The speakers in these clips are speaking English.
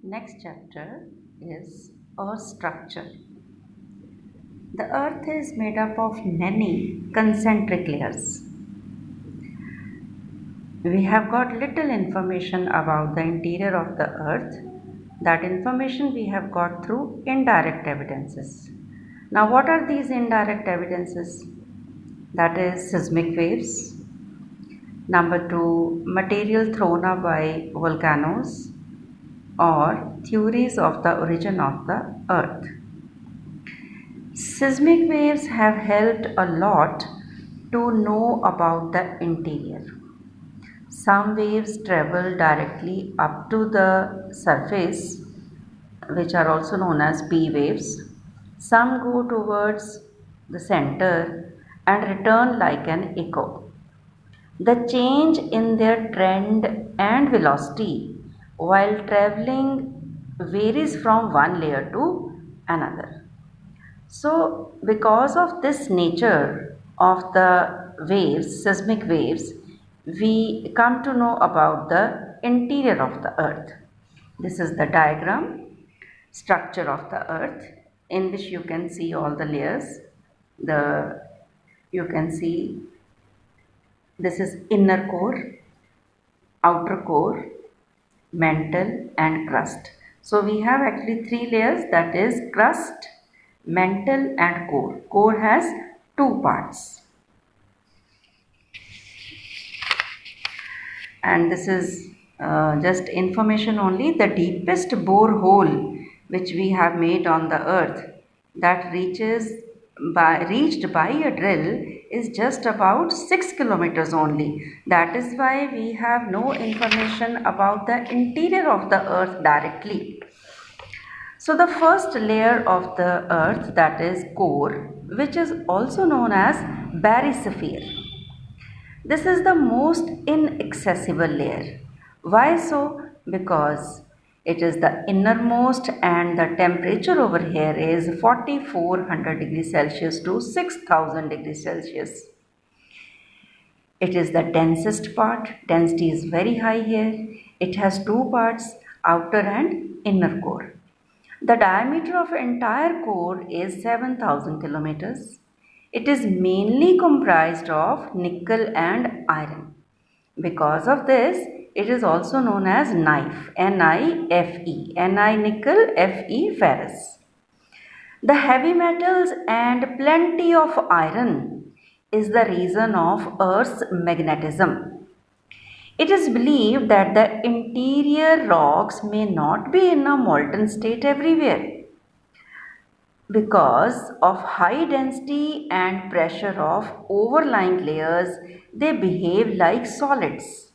Next chapter is Earth structure. The Earth is made up of many concentric layers. We have got little information about the interior of the Earth. That information we have got through indirect evidences. Now, what are these indirect evidences? That is seismic waves. Number two, material thrown up by volcanoes or theories of the origin of the Earth. Seismic waves have helped a lot to know about the interior. Some waves travel directly up to the surface, which are also known as P waves. Some go towards the center and return like an echo. The change in their trend and velocity while traveling varies from one layer to another. So, because of this nature of the waves, seismic waves, we come to know about the interior of the earth. This is the diagram structure of the earth, in which you can see all the layers. You can see this is inner core, outer core, mantle and crust. So we have actually three layers, that is crust, mantle and core. Core has two parts. And this is just information only. The deepest borehole which we have made on the earth, that reached by a drill, is just about 6 kilometers only. That is why we have no information about the interior of the earth directly. So the first layer of the earth, that is core, which is also known as barysphere. This is the most inaccessible layer. Why so? Because it is the innermost and the temperature over here is 4400 degrees Celsius to 6000 degrees Celsius. It is the densest part. Density is very high here. It has two parts, outer and inner core. The diameter of entire core is 7000 kilometers. It is mainly comprised of nickel and iron. Because of this, it is also known as knife, N-I-F-E, Ni nickel, Fe ferrous. The heavy metals and plenty of iron is the reason of Earth's magnetism. It is believed that the interior rocks may not be in a molten state everywhere. Because of high density and pressure of overlying layers, they behave like solids.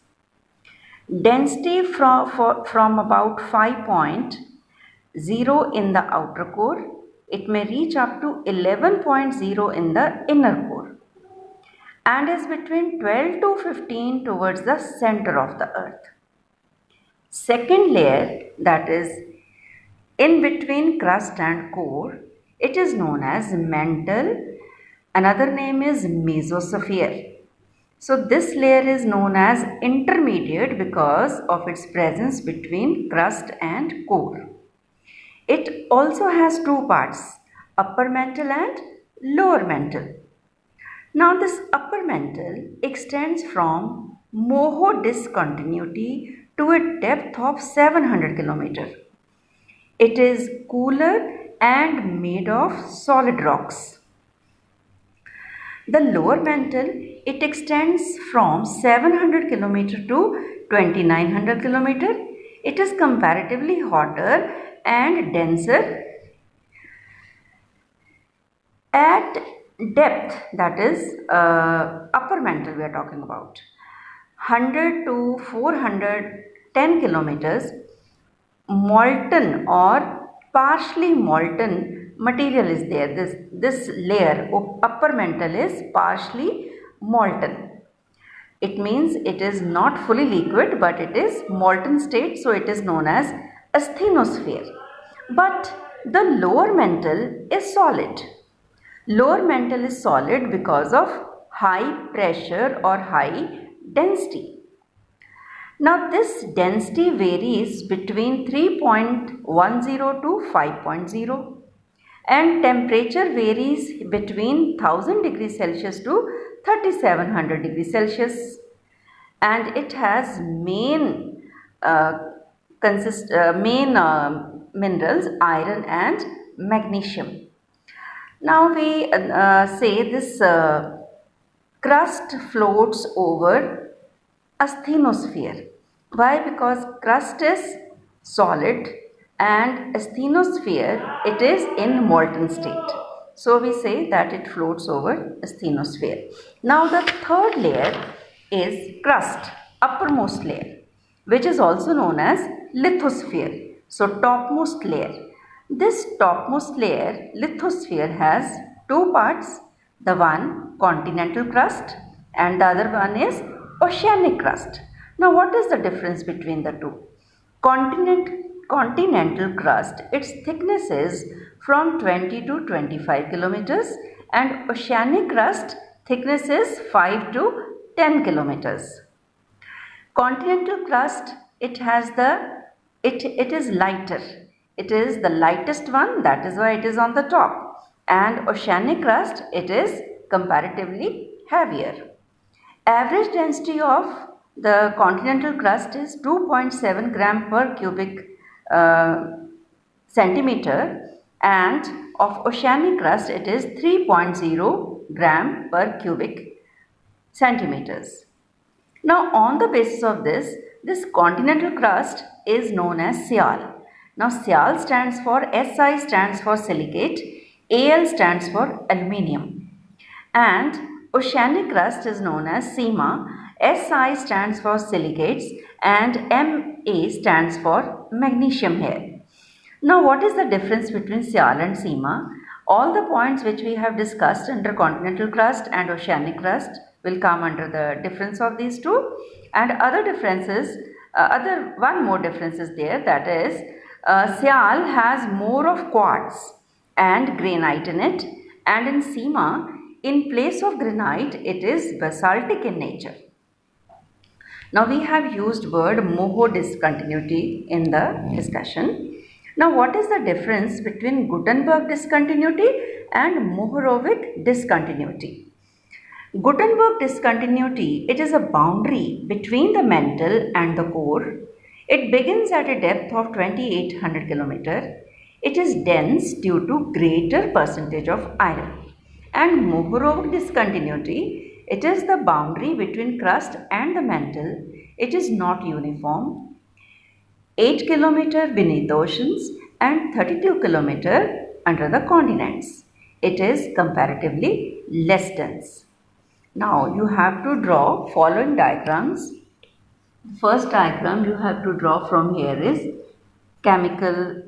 Density from about 5.0 in the outer core, it may reach up to 11.0 in the inner core, and is between 12 to 15 towards the center of the earth. Second layer, that is in between crust and core, it is known as mantle. Another name is mesosphere. So this layer is known as intermediate because of its presence between crust and core. It also has two parts, upper mantle and lower mantle. Now this upper mantle extends from Moho discontinuity to a depth of 700 km. It is cooler and made of solid rocks. The lower mantle, it extends from 700 km to 2900 km. It is comparatively hotter and denser at depth, that is upper mantle we are talking about, 100 to 410 kilometers. Molten or partially molten material is there. This layer of upper mantle is partially molten. It means it is not fully liquid, but it is molten state, so it is known as asthenosphere. But the lower mantle is solid. Lower mantle is solid because of high pressure or high density. Now this density varies between 3.10 to 5.0 and temperature varies between 1000 degrees Celsius to 3700 degrees Celsius, and it has uh, main minerals iron and magnesium. Now we say this crust floats over asthenosphere. Why? Because crust is solid and asthenosphere it is in molten state. So we say that it floats over asthenosphere. Now the third layer is crust, uppermost layer, which is also known as lithosphere. So topmost layer. This topmost layer, lithosphere, has two parts. The one continental crust and the other one is oceanic crust. Now what is the difference between the two? Continental crust, its thickness is from 20 to 25 kilometers, and oceanic crust thickness is 5 to 10 kilometers. Continental crust, it is lighter. It is the lightest one, that is why it is on the top. And oceanic crust, it is comparatively heavier. Average density of the continental crust is 2.7 gram per cubic centimeter, and of oceanic crust it is 3.0 gram per cubic centimeters. Now on the basis of this continental crust is known as Sial. Now Sial stands for, Si stands for silicate, Al stands for aluminium, and oceanic crust is known as Sima. Si stands for silicates and Ma stands for magnesium here. Now what is the difference between Sial and Sima? All the points which we have discussed under continental crust and oceanic crust will come under the difference of these two, and other differences, one more difference is there, that is Sial has more of quartz and granite in it, and in Sima, in place of granite, it is basaltic in nature. Now we have used word moho discontinuity in the discussion. Now what is the difference between Gutenberg discontinuity and Mohorovic discontinuity? Gutenberg discontinuity, it is a boundary between the mantle and the core. It begins at a depth of 2800 km. It is dense due to greater percentage of iron. And Mohorovic discontinuity, it is the boundary between crust and the mantle. It is not uniform. 8 km beneath the oceans and 32 km under the continents. It is comparatively less dense. Now you have to draw following diagrams. The first diagram you have to draw from here is chemical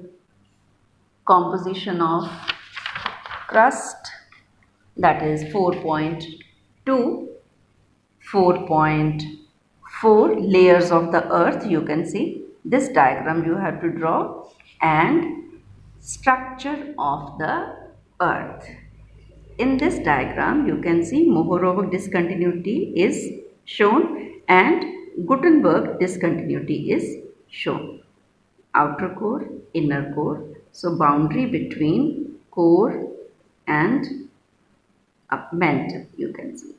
composition of crust, that is 4.2, 4.4 layers of the earth. You can see this diagram you have to draw, and structure of the earth. In this diagram you can see Mohorovic discontinuity is shown and Gutenberg discontinuity is shown. Outer core, inner core. So boundary between core and mantle you can see.